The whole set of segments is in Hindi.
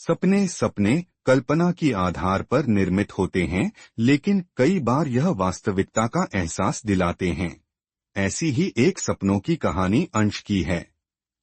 सपने सपने कल्पना की आधार पर निर्मित होते हैं, लेकिन कई बार यह वास्तविकता का एहसास दिलाते हैं। ऐसी ही एक सपनों की कहानी अंश की है।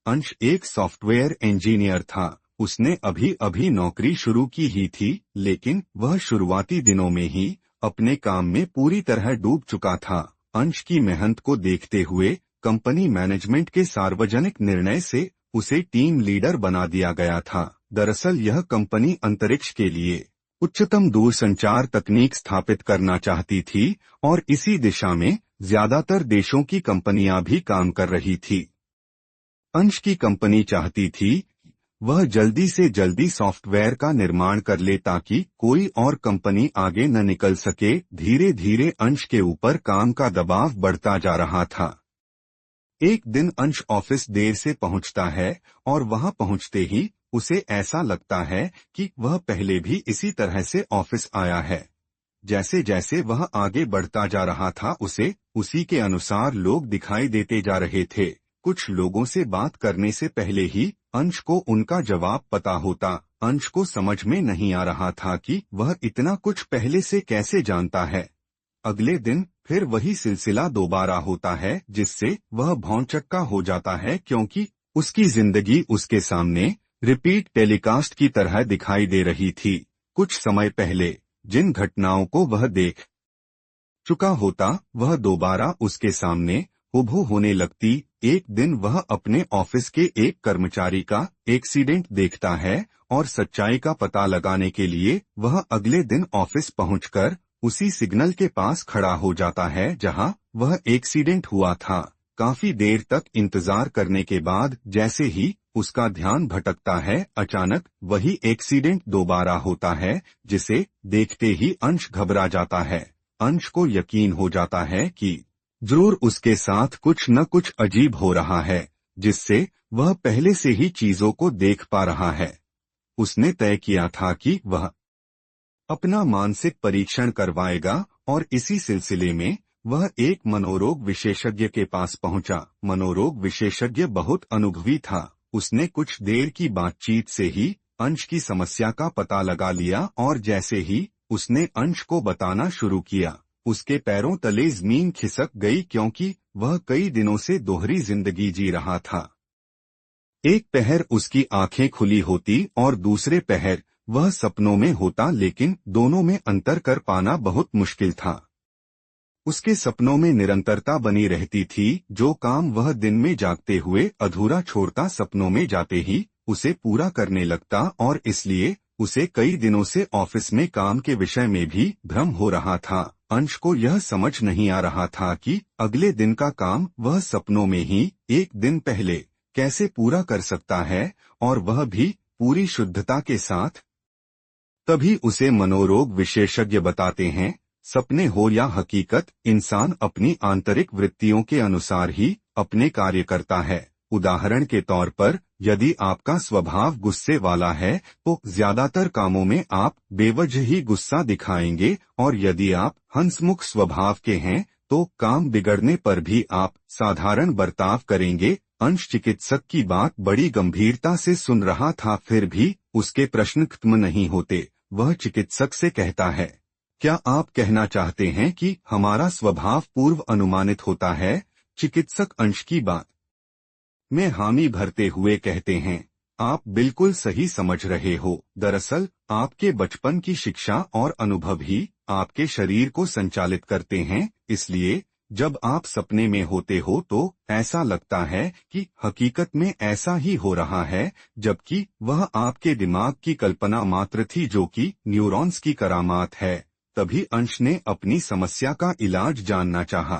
अंश एक सॉफ्टवेयर इंजीनियर था। उसने अभी अभी नौकरी शुरू की ही थी, लेकिन वह शुरुआती दिनों में ही अपने काम में पूरी तरह डूब चुका था। अंश की मेहनत को देखते हुए कंपनी मैनेजमेंट के सार्वजनिक निर्णय से उसे टीम लीडर बना दिया गया था। दरअसल यह कंपनी अंतरिक्ष के लिए उच्चतम दूरसंचार तकनीक स्थापित करना चाहती थी और इसी दिशा में ज्यादातर देशों की कंपनियां भी काम कर रही थी। अंश की कंपनी चाहती थी वह जल्दी से जल्दी सॉफ्टवेयर का निर्माण कर ले ताकि कोई और कंपनी आगे न निकल सके। धीरे धीरे अंश के ऊपर काम का दबाव बढ़ता जा रहा था। एक दिन अंश ऑफिस देर से पहुंचता है और वहां पहुंचते ही उसे ऐसा लगता है कि वह पहले भी इसी तरह से ऑफिस आया है। जैसे जैसे वह आगे बढ़ता जा रहा था उसे उसी के अनुसार लोग दिखाई देते जा रहे थे। कुछ लोगों से बात करने से पहले ही अंश को उनका जवाब पता होता। अंश को समझ में नहीं आ रहा था कि वह इतना कुछ पहले से कैसे जानता है। अगले दिन फिर वही सिलसिला दोबारा होता है, जिससे वह भौंचक्का हो जाता है क्योंकि उसकी जिंदगी उसके सामने रिपीट टेलीकास्ट की तरह दिखाई दे रही थी। कुछ समय पहले जिन घटनाओं को वह देख चुका होता वह दोबारा उसके सामने हुबहू होने लगती। एक दिन वह अपने ऑफिस के एक कर्मचारी का एक्सीडेंट देखता है और सच्चाई का पता लगाने के लिए वह अगले दिन ऑफिस पहुंचकर उसी सिग्नल के पास खड़ा हो जाता है जहां वह एक्सीडेंट हुआ था। काफी देर तक इंतजार करने के बाद जैसे ही उसका ध्यान भटकता है, अचानक वही एक्सीडेंट दोबारा होता है, जिसे देखते ही अंश घबरा जाता है। अंश को यकीन हो जाता है कि जरूर उसके साथ कुछ न कुछ अजीब हो रहा है, जिससे वह पहले से ही चीजों को देख पा रहा है। उसने तय किया था कि वह अपना मानसिक परीक्षण करवाएगा और इसी सिलसिले में वह एक मनोरोग विशेषज्ञ के पास पहुंचा। मनोरोग विशेषज्ञ बहुत अनुभवी था। उसने कुछ देर की बातचीत से ही अंश की समस्या का पता लगा लिया और जैसे ही उसने अंश को बताना शुरू किया, उसके पैरों तले जमीन खिसक गई क्योंकि वह कई दिनों से दोहरी जिंदगी जी रहा था। एक पहर उसकी आंखें खुली होती और दूसरे पहर वह सपनों में होता, लेकिन दोनों में अंतर कर पाना बहुत मुश्किल था। उसके सपनों में निरंतरता बनी रहती थी। जो काम वह दिन में जागते हुए अधूरा छोड़ता, सपनों में जाते ही उसे पूरा करने लगता और इसलिए उसे कई दिनों से ऑफिस में काम के विषय में भी भ्रम हो रहा था। अंश को यह समझ नहीं आ रहा था कि अगले दिन का काम वह सपनों में ही एक दिन पहले कैसे पूरा कर सकता है, और वह भी पूरी शुद्धता के साथ। तभी उसे मनोरोग विशेषज्ञ बताते हैं, सपने हो या हकीकत, इंसान अपनी आंतरिक वृत्तियों के अनुसार ही अपने कार्य करता है। उदाहरण के तौर पर, यदि आपका स्वभाव गुस्से वाला है तो ज्यादातर कामों में आप बेवजह ही गुस्सा दिखाएंगे, और यदि आप हंसमुख स्वभाव के हैं तो काम बिगड़ने पर भी आप साधारण बर्ताव करेंगे। अंश चिकित्सक की बात बड़ी गंभीरता से सुन रहा था, फिर भी उसके प्रश्न खत्म नहीं होते। वह चिकित्सक से कहता है, क्या आप कहना चाहते हैं कि हमारा स्वभाव पूर्व अनुमानित होता है? चिकित्सक अंश की बात में हामी भरते हुए कहते हैं, आप बिल्कुल सही समझ रहे हो। दरअसल आपके बचपन की शिक्षा और अनुभव ही आपके शरीर को संचालित करते हैं। इसलिए जब आप सपने में होते हो तो ऐसा लगता है कि हकीकत में ऐसा ही हो रहा है, जबकि वह आपके दिमाग की कल्पना मात्र थी, जो कि न्यूरॉन्स की करामात है। तभी अंश ने अपनी समस्या का इलाज जानना चाहा।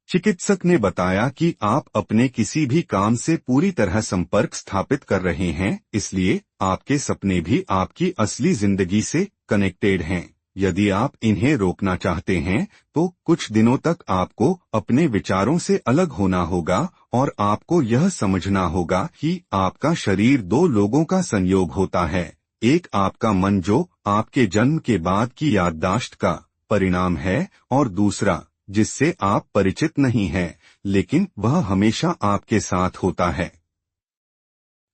चिकित्सक ने बताया कि आप अपने किसी भी काम से पूरी तरह संपर्क स्थापित कर रहे हैं, इसलिए आपके सपने भी आपकी असली जिंदगी से कनेक्टेड हैं। यदि आप इन्हें रोकना चाहते हैं तो कुछ दिनों तक आपको अपने विचारों से अलग होना होगा और आपको यह समझना होगा कि आपका शरीर दो लोगों का संयोग होता है। एक आपका मन जो आपके जन्म के बाद की याददाश्त का परिणाम है, और दूसरा जिससे आप परिचित नहीं हैं, लेकिन वह हमेशा आपके साथ होता है।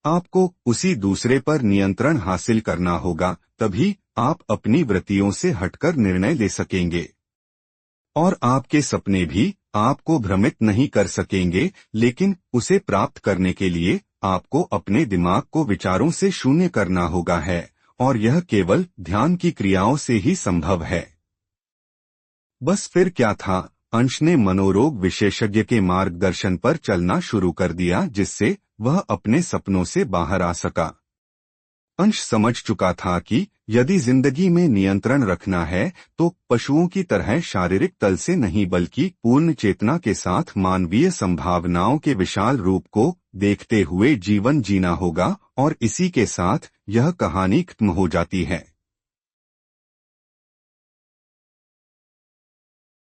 आपको उसी दूसरे पर नियंत्रण हासिल करना होगा, तभी आप अपनी वृत्तियों से हटकर निर्णय ले सकेंगे। और आपके सपने भी आपको भ्रमित नहीं कर सकेंगे, लेकिन उसे प्राप्त करने के लिए आपको अपने दिमाग को विचारों से शून्य करना होगा है, और यह केवल ध्यान की क्रियाओं से ही संभव है। बस फिर क्या था, अंश ने मनोरोग विशेषज्ञ के मार्गदर्शन पर चलना शुरू कर दिया, जिससे वह अपने सपनों से बाहर आ सका। अंश समझ चुका था कि यदि जिंदगी में नियंत्रण रखना है तो पशुओं की तरह शारीरिक तल से नहीं, बल्कि पूर्ण चेतना के साथ मानवीय संभावनाओं के विशाल रूप को देखते हुए जीवन जीना होगा। और इसी के साथ यह कहानी खत्म हो जाती है।